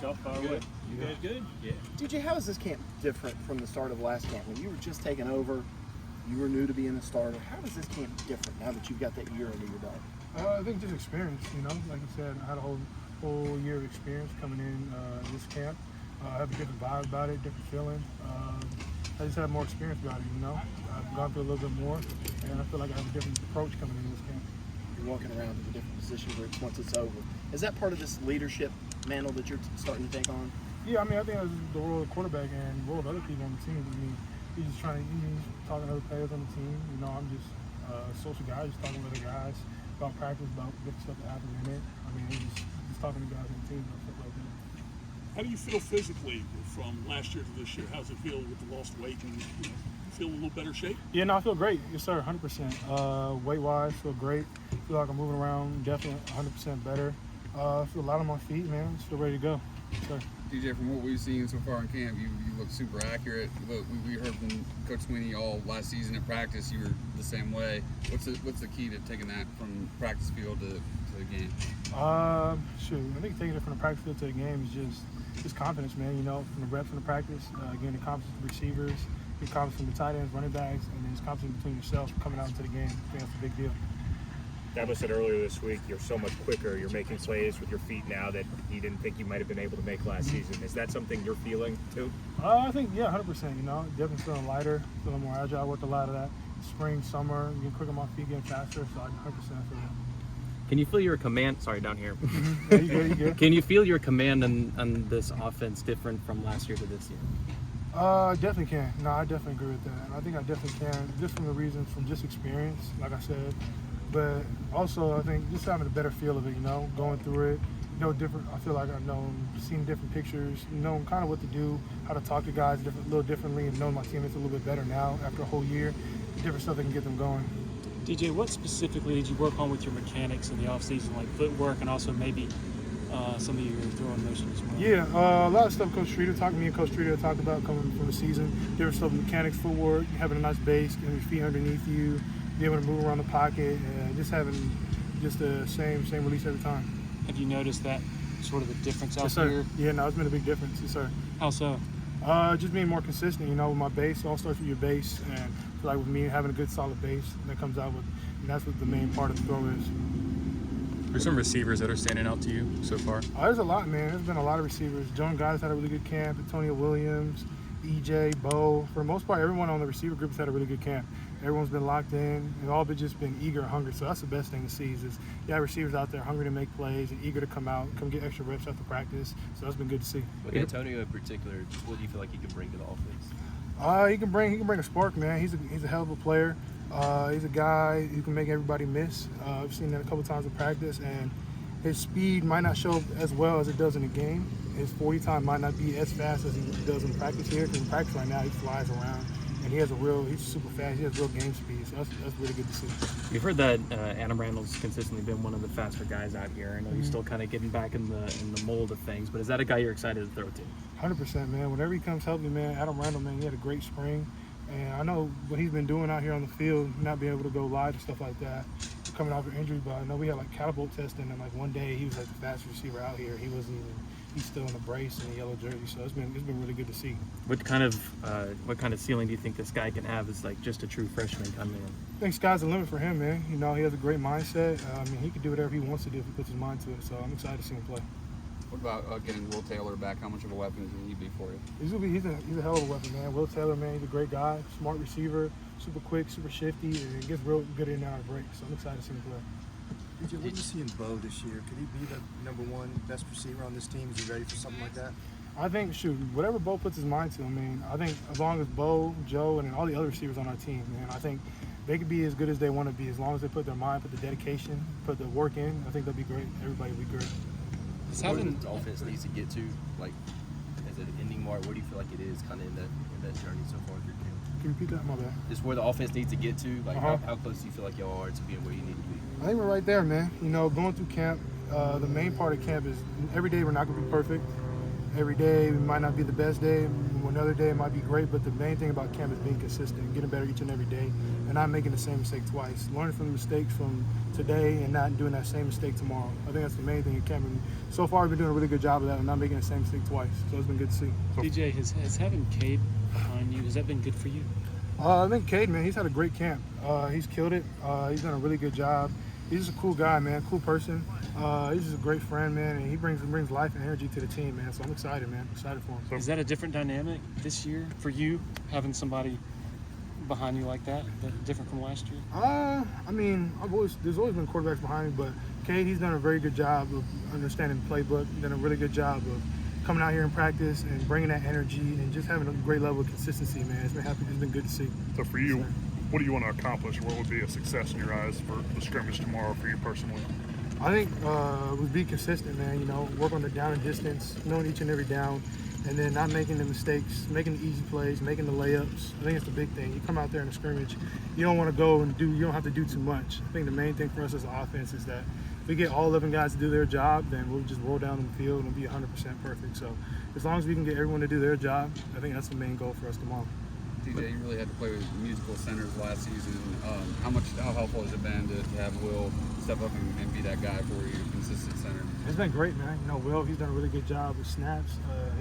yourself. Fire away. You guys good? Yeah. DJ, how is this camp different from the start of last camp? When you were just taking over, you were new to being a starter. How is this camp different now that you've got that year under your belt? I think just experience, like you said, I had a whole year of experience coming in this camp. I have a different vibe about it, different feeling. I just have more experience about it, I've gone through a little bit more, and I feel like I have a different approach coming in this camp. You're walking around to the different position groups once it's over. Is that part of this leadership mantle that you're starting to take on? Yeah, I think that's the role of the quarterback and the role of other people on the team. He's just talking to other players on the team. I'm just a social guy, just talking with other guys about practice, about different stuff that happens in it. Just talking to guys on the team about stuff like that. How do you feel physically from last year to this year? How does it feel with the lost weight? And you feel in a little better shape? Yeah, no, I feel great. Yes, sir, 100%. Weight-wise, feel great. Feel like I'm moving around, definitely 100% better. Feel light on my feet, man. Just feel ready to go. Yes, sir. DJ, from what we've seen so far in camp, you look super accurate. We heard from Coach Sweeney all last season at practice. You were the same way. What's the key to taking that from practice field to the game? I think taking it from the practice field to the game is just confidence, man. From the reps from the practice, getting the confidence from the receivers, getting confidence from the tight ends, running backs, and then just confidence between yourself coming out into the game. I think that's a big deal. Dabo said earlier this week, you're so much quicker. You're making plays with your feet now that he didn't think you might have been able to make last season. Is that something you're feeling too? I think, yeah, 100%. Definitely feeling lighter, feeling more agile. I worked a lot of that spring, summer, getting quicker on my feet, getting faster. So I 100% feel that. Can you feel your command? Sorry, down here. Yeah, you good. Can you feel your command on this offense different from last year to this year? Definitely can. No, I definitely agree with that. I think I definitely can, just from the reasons from just experience, like I said. But also, I think just having a better feel of it, going through it, different. I feel like I've seen different pictures, knowing kind of what to do, how to talk to guys a little differently, and knowing my teammates a little bit better now after a whole year, different stuff that can get them going. DJ, what specifically did you work on with your mechanics in the offseason, like footwork and also maybe some of your throwing motion as well? Yeah, a lot of stuff me and Coach Streeter talked about coming from the season, different stuff, mechanics, footwork, having a nice base, getting your feet underneath you, be able to move around the pocket, and just having just the same release every time. Have you noticed that sort of a difference out Yes, sir. here? Yeah, no, it's been a big difference. Yes, sir. How so? Just being more consistent, with my base. It all starts with your base, and I feel like with me having a good solid base that comes out with, and that's what the main part of the throw is. There's some receivers that are standing out to you so far? There's a lot, man. There's been a lot of receivers. John Goddard had a really good camp. Antonio Williams, EJ, Bo. For the most part, everyone on the receiver group has had a really good camp. Everyone's been locked in. They've all just been eager and hungry. So that's the best thing to see is you have receivers out there hungry to make plays and eager to come out, come get extra reps after practice. So that's been good to see. With Antonio in particular, what do you feel like he can bring to the offense? He can bring a spark, man. He's a hell of a player. He's a guy who can make everybody miss. I've seen that a couple times in practice, and his speed might not show up as well as it does in the game. His 40 time might not be as fast as he does in practice here. Because in practice right now, he flies around, and he's super fast. He has real game speed, so that's really good to see. We've heard that Adam Randall's consistently been one of the faster guys out here. I know he's still kind of getting back in the mold of things, but is that a guy you're excited to throw to? 100%, man. Whenever he comes healthy, man, Adam Randall, man, he had a great spring. And I know what he's been doing out here on the field, not being able to go live and stuff like that, coming off an injury. But I know we had catapult testing, and one day he was the fastest receiver out here. He's still in the brace and the yellow jersey. So it's been really good to see. What kind of ceiling do you think this guy can have as just a true freshman coming in? I think sky's the limit for him, man. He has a great mindset. He can do whatever he wants to do if he puts his mind to it. So I'm excited to see him play. What about getting Will Taylor back? How much of a weapon can he be for you? He's a hell of a weapon, man. Will Taylor, man, he's a great guy, smart receiver, super quick, super shifty, and gets real good in and out of breaks. So I'm excited to see him play. DJ, what do you see in Bo this year? Could he be the number one best receiver on this team? Is he ready for something like that? I think, whatever Bo puts his mind to, I think as long as Bo, Joe, and all the other receivers on our team, man, I think they could be as good as they want to be as long as they put their mind, put the dedication, put the work in. I think they'll be great. Everybody will be great. What do the offense needs to get to, as an ending mark? Where do you feel like it is kind of in that journey so far through camp? Can you repeat that? My bad. Just where the offense needs to get to, how close do you feel like y'all are to being where you need to be? I think we're right there, man. Going through camp, the main part of camp is every day we're not going to be perfect. every day it might not be the best day. Another day it might be great, but the main thing about camp is being consistent, getting better each and every day, and not making the same mistake twice. Learning from the mistakes from today and not doing that same mistake tomorrow. I think that's the main thing in camp. And so far, we've been doing a really good job of that and not making the same mistake twice. So it's been good to see. DJ, has having Cade behind you, has that been good for you? I think Cade, man, he's had a great camp. He's killed it. He's done a really good job. He's just a cool guy, man, cool person. He's just a great friend, man, and he brings life and energy to the team, man. So I'm excited, man. Excited for him. Is that a different dynamic this year for you, having somebody behind you like that different from last year? I mean, there's always been quarterbacks behind me, but Cade, he's done a very good job of understanding the playbook. He's done a really good job of coming out here in practice and bringing that energy and just having a great level of consistency, man. It's been good to see. So for you, what do you want to accomplish? What would be a success in your eyes for the scrimmage tomorrow for you personally? I think would be consistent, man. You know, work on the down and distance, knowing each and every down, and then not making the mistakes, making the easy plays, making the layups. I think it's the big thing. You come out there in a scrimmage, you don't want to go and you don't have to do too much. I think the main thing for us as an offense is that if we get all 11 guys to do their job, then we'll just roll down the field and be 100% perfect. So as long as we can get everyone to do their job, I think that's the main goal for us tomorrow. DJ, you really had to play with musical centers last season. How helpful has it been to have Will step up and be that guy for you, consistent center? It's been great, man. You know, Will, he's done a really good job with snaps.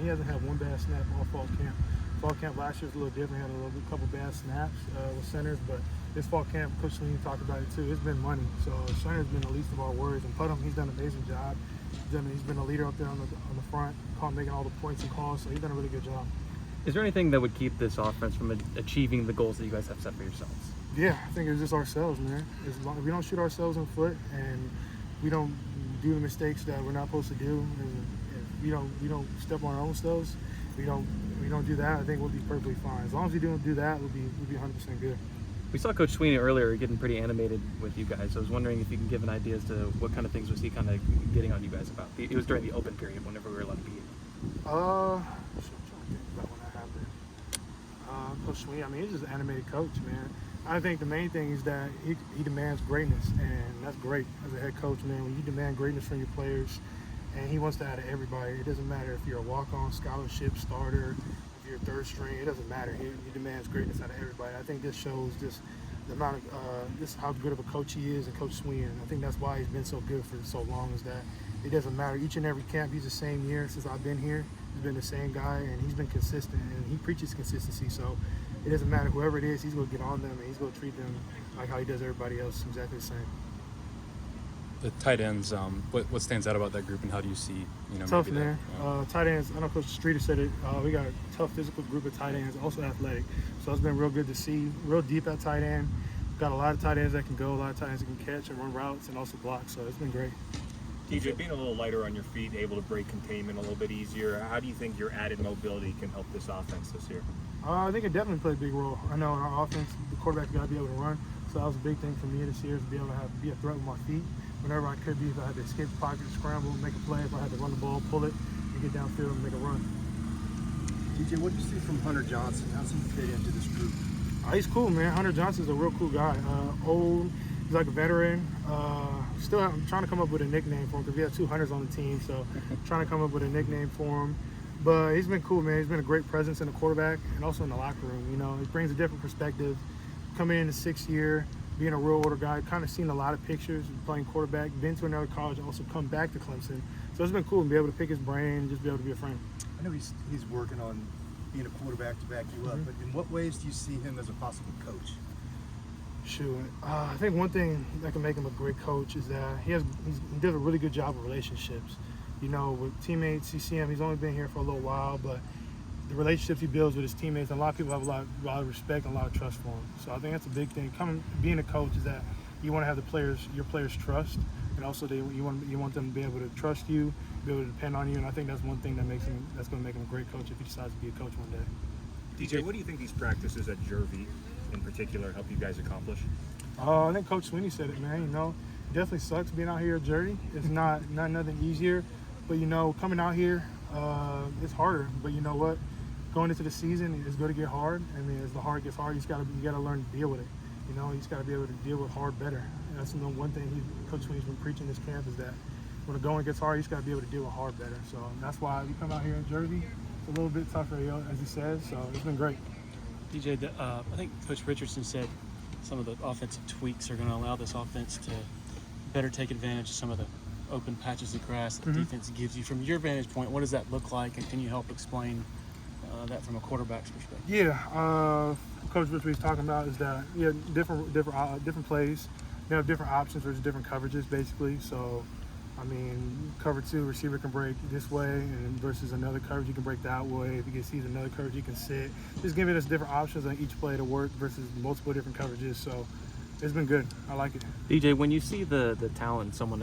He hasn't had one bad snap all fall camp. Fall camp last year was a little different. He had a couple bad snaps with centers, but this fall camp, Coach Sweeney talked about it too. It's been money. So center's been the least of our worries. And Putnam, he's done an amazing job. He's been a leader up there on the front, making all the points and calls. So he's done a really good job. Is there anything that would keep this offense from achieving the goals that you guys have set for yourselves? Yeah, I think it's just ourselves, man. As long as we don't shoot ourselves in the foot and we don't do the mistakes that we're not supposed to do, and if we don't step on our own selves, we don't do that, I think we'll be perfectly fine. As long as we don't do that, we'll be 100% good. We saw Coach Sweeney earlier getting pretty animated with you guys. I was wondering if you can give an idea as to what kind of things was he kind of getting on you guys about. It was during the open period whenever we were allowed to be here. I'm trying to think about when that happened. Coach Sweeney, I mean, he's just an animated coach, man. I think the main thing is that he demands greatness, and that's great as a head coach, man. When you demand greatness from your players, and he wants that out of everybody. It doesn't matter if you're a walk-on, scholarship, starter, if you're third string. It doesn't matter. He demands greatness out of everybody. I think this shows just the amount of just how good of a coach he is, and Coach Sweeney. And I think that's why he's been so good for so long. Is that it doesn't matter. Each and every camp, he's the same year since I've been here. He's been the same guy, and he's been consistent, and he preaches consistency. So it doesn't matter whoever it is, he's going to get on them, and he's going to treat them like how he does everybody else, exactly the same. The tight ends, what stands out about that group, and how do you see, Tough, maybe man. that, Tight ends, I know Coach Streeter said it, we got a tough physical group of tight ends, also athletic. So it's been real good to see, real deep at tight end. Got a lot of tight ends that can go, a lot of tight ends that can catch and run routes and also block, so it's been great. DJ, being a little lighter on your feet, able to break containment a little bit easier, how do you think your added mobility can help this offense this year? I think it definitely played a big role. I know in our offense, the quarterback's got to be able to run, so that was a big thing for me this year, is to be able to be a threat with my feet whenever I could be. If I had to escape the pocket, scramble, make a play, if I had to run the ball, pull it, and get downfield and make a run. DJ, what do you see from Hunter Johnson? How's he fit into this group? He's cool, man. Hunter Johnson's a real cool guy. Old, he's like a veteran. Still, I'm trying to come up with a nickname for him because we have two Hunters on the team, so trying to come up with a nickname for him. But he's been cool, man. He's been a great presence in the quarterback and also in the locker room. It brings a different perspective. Coming in the 6th year, being a real older guy, kind of seen a lot of pictures, playing quarterback, been to another college, also come back to Clemson. So it's been cool to be able to pick his brain and just be able to be a friend. I know he's working on being a quarterback to back you up, but in what ways do you see him as a possible coach? Shoot, I think one thing that can make him a great coach is that he does a really good job with relationships. With teammates, you see him, he's only been here for a little while, but the relationships he builds with his teammates, and a lot of people have a lot of respect and a lot of trust for him. So I think that's a big thing. Being a coach is that you want to have your players trust, and also you want them to be able to trust you, be able to depend on you, and I think that's one thing that's going to make him a great coach if he decides to be a coach one day. DJ, what do you think these practices at Jervey in particular help you guys accomplish? I think Coach Sweeney said it, man. It definitely sucks being out here at Jervey. It's not nothing easier, but coming out here, it's harder. But you know what? Going into the season, it's going to get hard. I mean, as the hard gets hard, you got to learn to deal with it. You just got to be able to deal with hard better. And that's one thing Coach Sweeney's been preaching this camp, is that when the going gets hard, you just got to be able to deal with hard better. So that's why you come out here in Jersey, it's a little bit tougher, as he said. So it's been great. DJ, I think Coach Richardson said some of the offensive tweaks are going to allow this offense to better take advantage of some of the open patches of grass that the defense gives you. From your vantage point, what does that look like, and can you help explain that from a quarterback's perspective? Yeah, Coach Rich, what he's talking about is that different plays. They have different options versus different coverages, basically. So, I mean, cover 2, receiver can break this way, and versus another coverage, you can break that way. If you can see another coverage, you can sit. Just giving us different options on each play to work versus multiple different coverages. So, it's been good. I like it. DJ, when you see the talent in someone